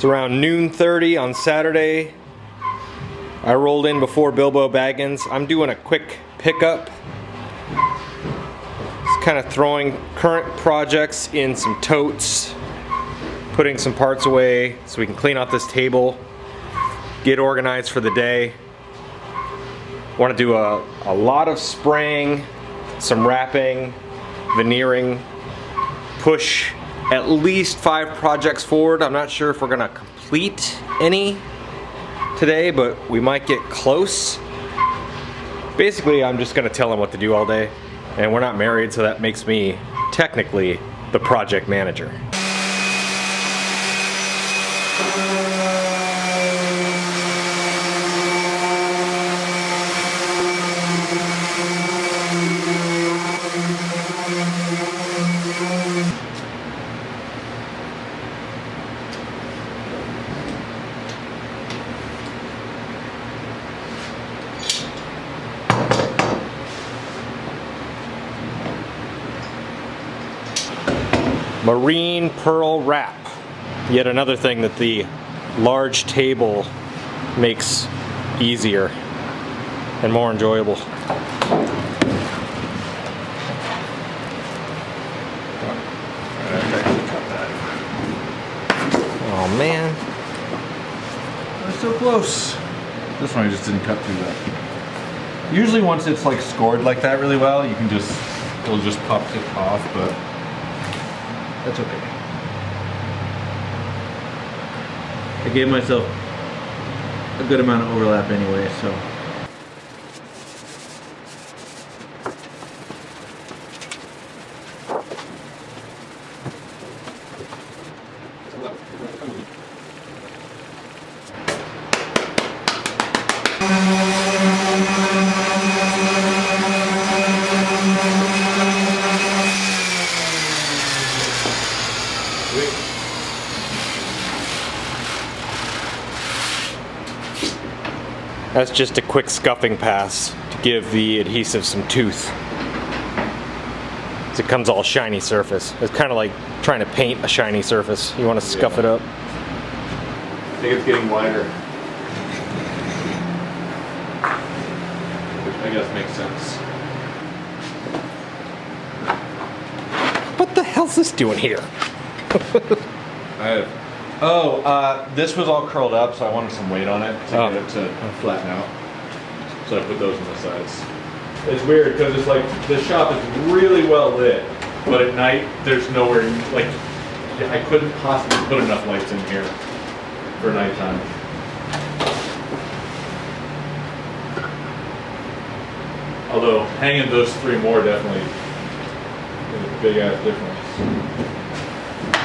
around noon 30 on Saturday. I rolled in before Bilbo Baggins. I'm doing a quick pickup. Just kind of throwing current projects in some totes, putting some parts away so we can clean out this table, get organized for the day. Want to do a lot of spraying, some wrapping, veneering, push at least 5 projects forward. I'm not sure if we're gonna complete any today, but we might get close. Basically, I'm just gonna tell them what to do all day, and we're not married, so that makes me technically the project manager. Marine pearl wrap. Yet another thing that the large table makes easier and more enjoyable. Oh man. We're so close. This one I just didn't cut through that. Usually once it's like scored like that really well, you can just, it'll just pop it off, but that's okay. I gave myself a good amount of overlap anyway, so. That's just a quick scuffing pass to give the adhesive some tooth. It comes all shiny surface. It's kind of like trying to paint a shiny surface. You want to scuff it up. I think it's getting wider. Which I guess makes sense. What the hell's this doing here? This was all curled up, so I wanted some weight on it to get it to flatten out. So I put those on the sides. It's weird because it's like the shop is really well lit, but at night there's nowhere, like I couldn't possibly put enough lights in here for nighttime. Although hanging those 3 more definitely is a big ass difference.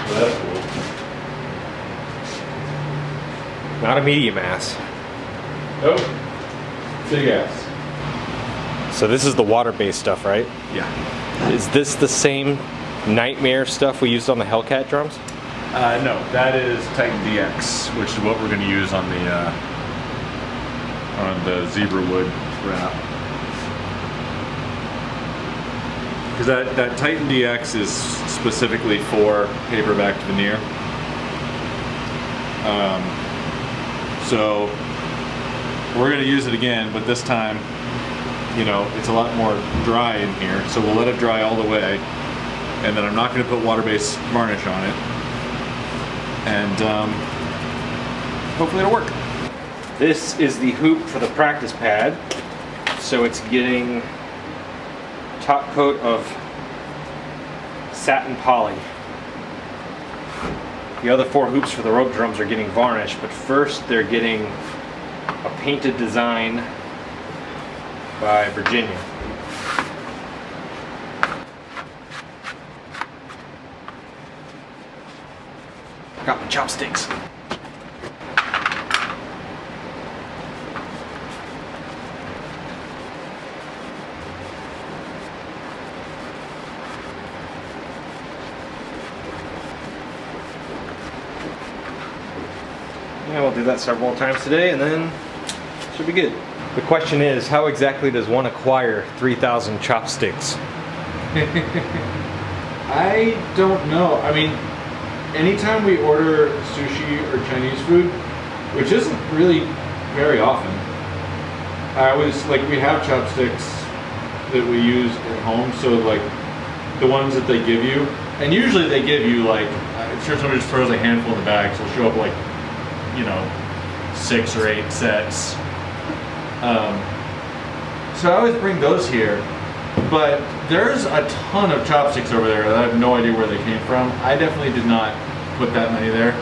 So that's cool. Not a medium ass. Oh, big ass. So this is the water-based stuff, right? Yeah. Is this the same Nightmare stuff we used on the Hellcat drums? No, that is Titan DX, which is what we're going to use on the zebra wood wrap. Because that Titan DX is specifically for paper-backed veneer. So we're going to use it again, but this time, you know, it's a lot more dry in here. So we'll let it dry all the way, and then I'm not going to put water-based varnish on it, and hopefully it'll work. This is the hoop for the practice pad. So it's getting top coat of satin poly. The other 4 hoops for the rope drums are getting varnished, but first they're getting a painted design by Virginia. Got my chopsticks. Yeah, we'll do that several times today and then should be good. The question is, how exactly does one acquire 3,000 chopsticks? I don't know. I mean, anytime we order sushi or Chinese food, which isn't really very often, I always, like, we have chopsticks that we use at home, so like the ones that they give you, and usually they give you like, I'm sure somebody just throws a handful in the bag, so it'll show up like, you know, 6 or 8 sets. So I always bring those here, but there's a ton of chopsticks over there that I have no idea where they came from. I definitely did not put that many there.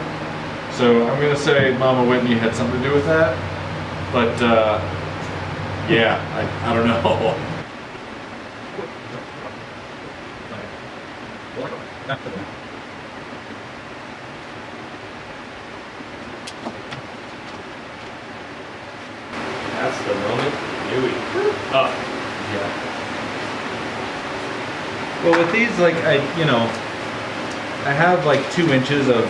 So I'm gonna say Mama Whitney had something to do with that, but yeah, I don't know. That's the moment. Oh, Yeah. Well, with these, like, I have like 2 inches of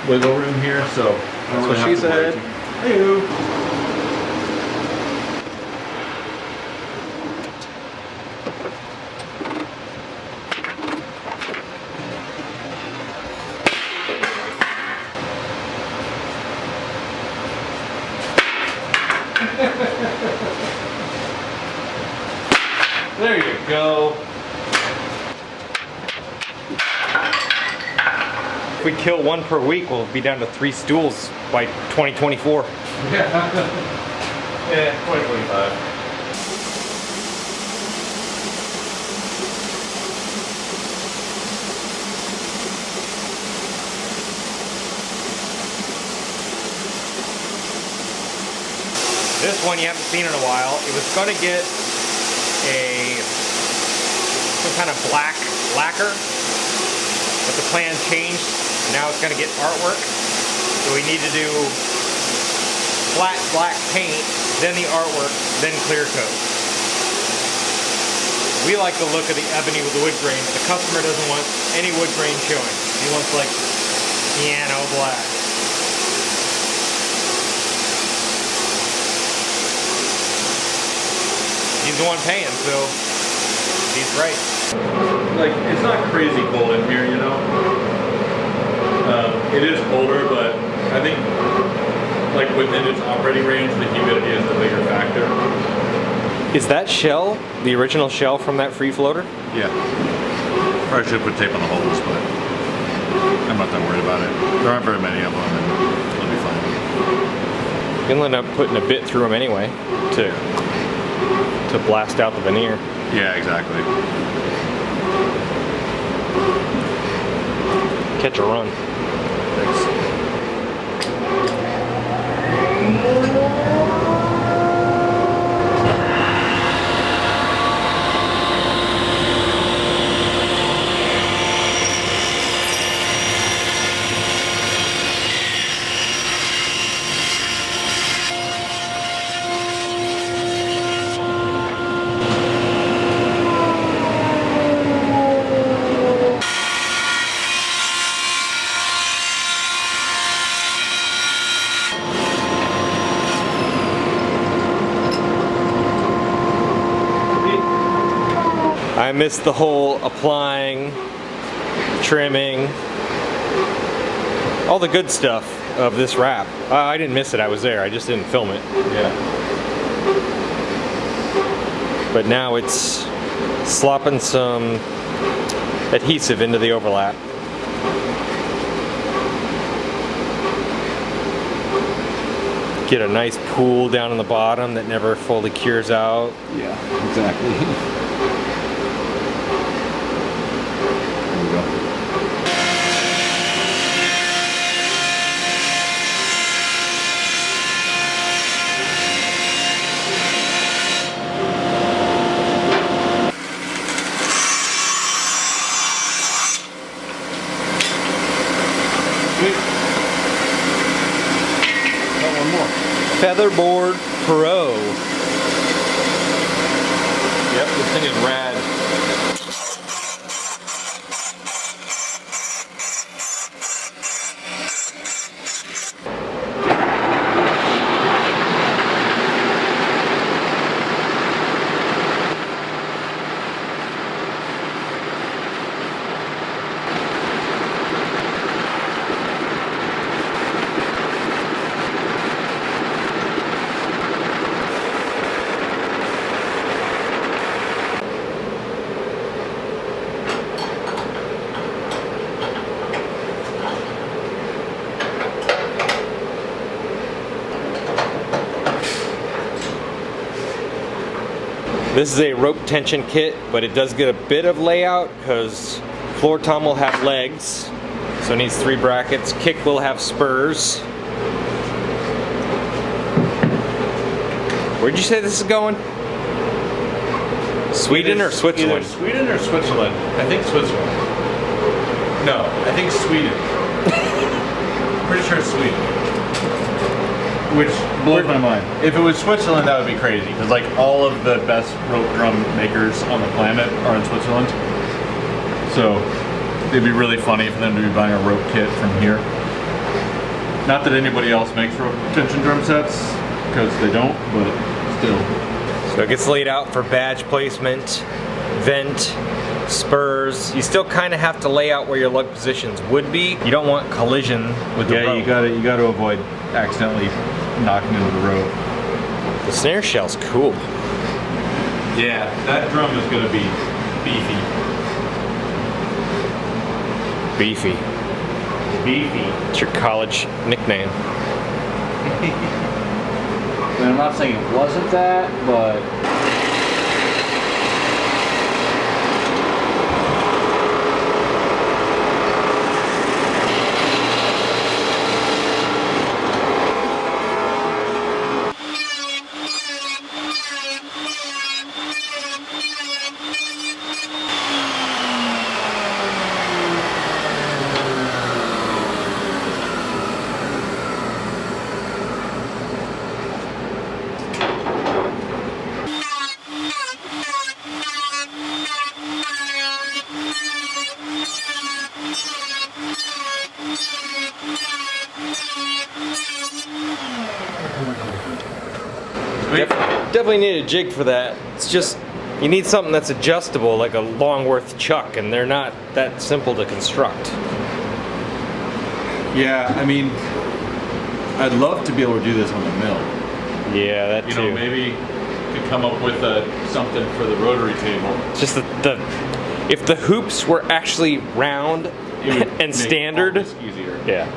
wiggle room here, so that's what she said. Hey-oo. There you go. If we kill one per week, we'll be down to 3 stools by 2024. Yeah. Yeah, 2025. This one you haven't seen in a while. It was going to get some kind of black lacquer, but the plan changed. Now it's going to get artwork. So we need to do flat black paint, then the artwork, then clear coat. We like the look of the ebony with the wood grain. The customer doesn't want any wood grain showing. He wants like piano black. He's the one paying, so he's right. Like, it's not crazy cold in here, you know? It is colder, but I think, like, within its operating range, the humidity is the bigger factor. Is that shell the original shell from that free floater? Yeah. Probably should put tape on the holes, but I'm not that worried about it. There aren't very many of them, and it'll be fine. You'll end up putting a bit through them anyway to blast out the veneer. Yeah, exactly. Catch a run. Thanks. I missed the whole applying, trimming, all the good stuff of this wrap. I didn't miss it, I was there, I just didn't film it. Yeah. But now it's slopping some adhesive into the overlap. Get a nice pool down in the bottom that never fully cures out. Yeah, exactly. There we go. Featherboard Pro. Yep, this thing is rad. This is a rope tension kit, but it does get a bit of layout because floor tom will have legs, so it needs 3 brackets. Kick will have spurs. Where'd you say this is going? Sweden or Switzerland? Either Sweden or Switzerland. I think Switzerland. No, I think Sweden. Pretty sure it's Sweden. Which blows my mind. If it was Switzerland, that would be crazy. Because like all of the best rope drum makers on the planet are in Switzerland. So it'd be really funny for them to be buying a rope kit from here. Not that anybody else makes rope tension drum sets, because they don't, but still. So it gets laid out for badge placement, vent, spurs. You still kind of have to lay out where your lug positions would be. You don't want collision with the rope. Yeah, you gotta avoid accidentally knocking into the rope. The snare shell's cool. Yeah, that drum is gonna be beefy. Beefy. Beefy. It's your college nickname. And I'm not saying it wasn't that, but Definitely need a jig for that. It's just, you need something that's adjustable, like a Longworth chuck, and they're not that simple to construct. Yeah, I mean, I'd love to be able to do this on the mill. Yeah, that You too. know, maybe could come up with something for the rotary table. It's just if the hoops were actually round It would and make standard, all this easier. yeah.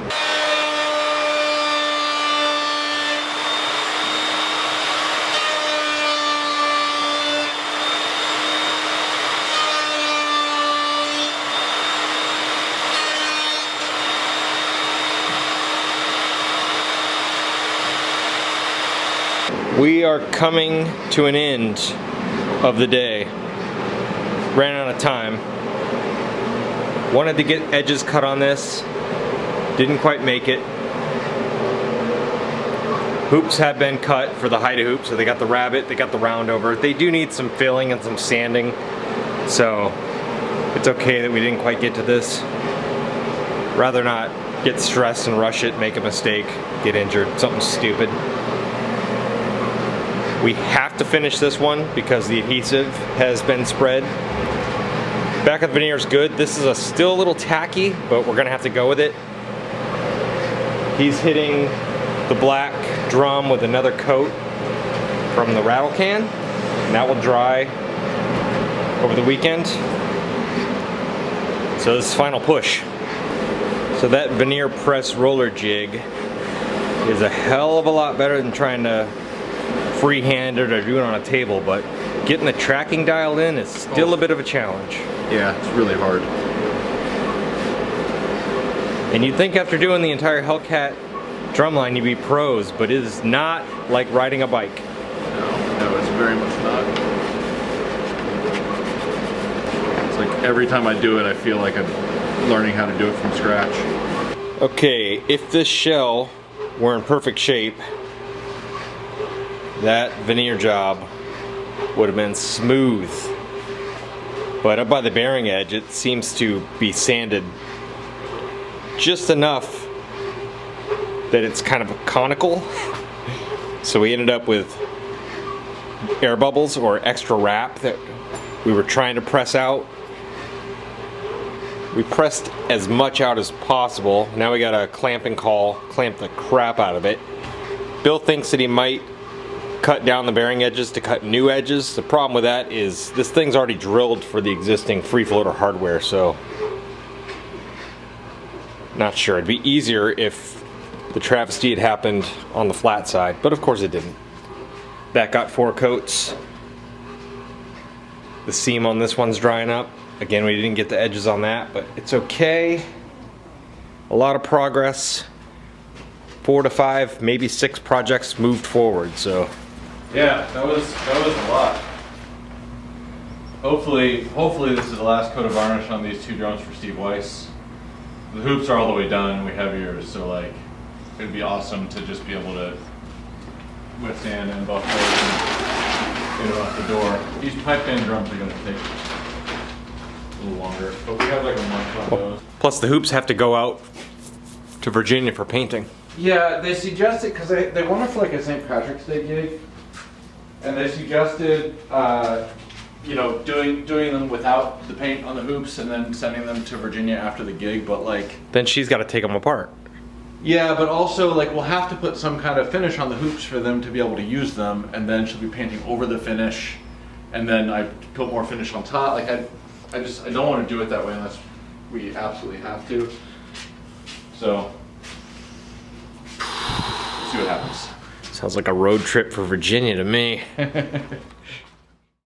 We are coming to an end of the day. Ran out of time. Wanted to get edges cut on this. Didn't quite make it. Hoops have been cut for the height of hoops, so they got the rabbet, they got the round over. They do need some filling and some sanding, so it's okay that we didn't quite get to this. Rather not get stressed and rush it, make a mistake, get injured, something stupid. We have to finish this one because the adhesive has been spread. Back of the veneer is good. This is still a little tacky, but we're gonna have to go with it. He's hitting the black drum with another coat from the rattle can, and that will dry over the weekend. So this is final push. So that veneer press roller jig is a hell of a lot better than trying to freehand it or do it on a table, but getting the tracking dialed in is still a bit of a challenge. Yeah, it's really hard. And you'd think after doing the entire Hellcat drumline you'd be pros, but it is not like riding a bike. No, it's very much not. It's like every time I do it, I feel like I'm learning how to do it from scratch. Okay, if this shell were in perfect shape, that veneer job would have been smooth. But up by the bearing edge, it seems to be sanded just enough that it's kind of conical. So we ended up with air bubbles or extra wrap that we were trying to press out. We pressed as much out as possible. Now we got a clamping call, clamp the crap out of it. Bill thinks that he might cut down the bearing edges to cut new edges. The problem with that is this thing's already drilled for the existing free floater hardware, so not sure. It'd be easier if the travesty had happened on the flat side, but of course it didn't. That got 4 coats. The seam on this one's drying up. Again, we didn't get the edges on that, but it's okay. A lot of progress. 4 to 5, maybe 6 projects moved forward, so. Yeah, that was a lot. Hopefully this is the last coat of varnish on these 2 drones for Steve Weiss. The hoops are all the way done, we have yours, so like, it'd be awesome to just be able to withstand and buff those and get it off the door. These pipe band drums are gonna take a little longer, but we have like a month on those. Plus the hoops have to go out to Virginia for painting. Yeah, they suggested, because they wanted for like a St. Patrick's Day gig, and they suggested, you know, doing them without the paint on the hoops and then sending them to Virginia after the gig, but like... Then she's got to take them apart. Yeah, but also like we'll have to put some kind of finish on the hoops for them to be able to use them, and then she'll be painting over the finish, and then I put more finish on top. Like I don't want to do it that way unless we absolutely have to. So, see what happens. Sounds like a road trip for Virginia to me.